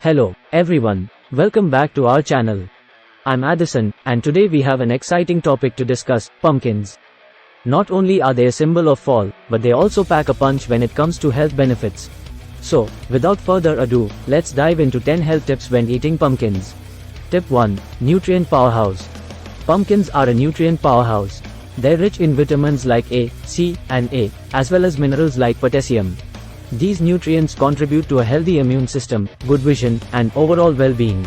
Hello, everyone. Welcome back to our channel. I'm Addison, and today we have an exciting topic to discuss: pumpkins. Not only are they a symbol of fall, but they also pack a punch when it comes to health benefits. So, without further ado, let's dive into 10 health tips when eating pumpkins. Tip 1. Nutrient powerhouse. Pumpkins are a nutrient powerhouse. They're rich in vitamins like A, C, and A, as well as minerals like potassium. These nutrients contribute to a healthy immune system, good vision, and overall well-being.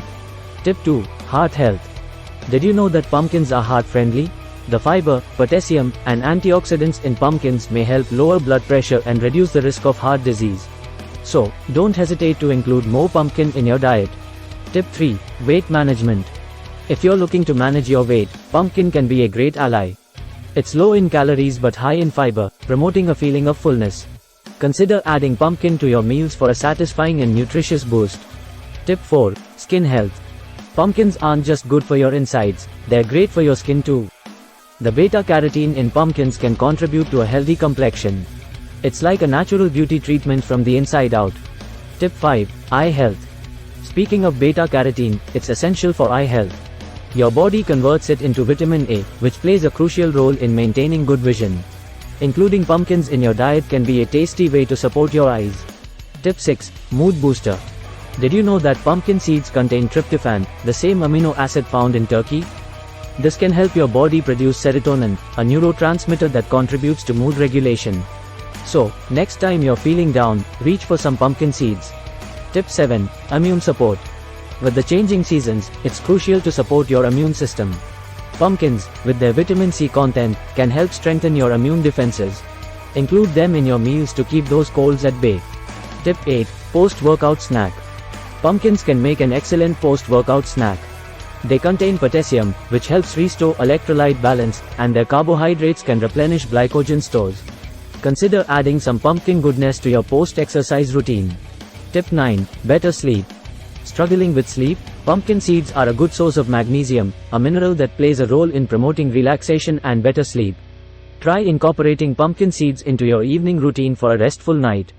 Tip 2. Heart health. Did you know that pumpkins are heart-friendly? The fiber, potassium, and antioxidants in pumpkins may help lower blood pressure and reduce the risk of heart disease. So, don't hesitate to include more pumpkin in your diet. Tip 3. Weight management. If you're looking to manage your weight, pumpkin can be a great ally. It's low in calories but high in fiber, promoting a feeling of fullness. Consider adding pumpkin to your meals for a satisfying and nutritious boost. Tip 4. Skin health. Pumpkins aren't just good for your insides, they're great for your skin too. The beta-carotene in pumpkins can contribute to a healthy complexion. It's like a natural beauty treatment from the inside out. Tip 5. Eye health. Speaking of beta-carotene, it's essential for eye health. Your body converts it into vitamin A, which plays a crucial role in maintaining good vision. Including pumpkins in your diet can be a tasty way to support your eyes. Tip 6. Mood booster. Did you know that pumpkin seeds contain tryptophan, the same amino acid found in turkey? This can help your body produce serotonin, a neurotransmitter that contributes to mood regulation. So, next time you're feeling down, reach for some pumpkin seeds. Tip 7. Immune support. With the changing seasons, it's crucial to support your immune system. Pumpkins, with their vitamin C content, can help strengthen your immune defenses. Include them in your meals to keep those colds at bay. Tip 8. Post-workout snack. Pumpkins can make an excellent post-workout snack. They contain potassium, which helps restore electrolyte balance, and their carbohydrates can replenish glycogen stores. Consider adding some pumpkin goodness to your post-exercise routine. Tip 9. Better sleep. Struggling with sleep? Pumpkin seeds are a good source of magnesium, a mineral that plays a role in promoting relaxation and better sleep. Try incorporating pumpkin seeds into your evening routine for a restful night.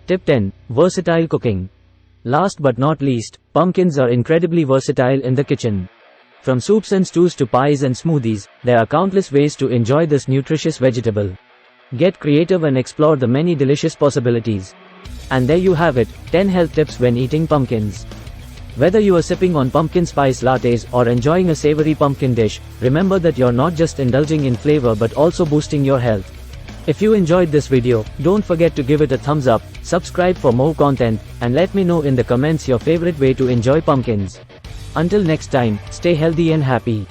Tip 10. Versatile cooking. Last but not least, pumpkins are incredibly versatile in the kitchen. From soups and stews to pies and smoothies, there are countless ways to enjoy this nutritious vegetable. Get creative and explore the many delicious possibilities. And there you have it, 10 health tips when eating pumpkins. Whether you are sipping on pumpkin spice lattes or enjoying a savory pumpkin dish, remember that you're not just indulging in flavor but also boosting your health. If you enjoyed this video, don't forget to give it a thumbs up, subscribe for more content, and let me know in the comments your favorite way to enjoy pumpkins. Until next time, stay healthy and happy.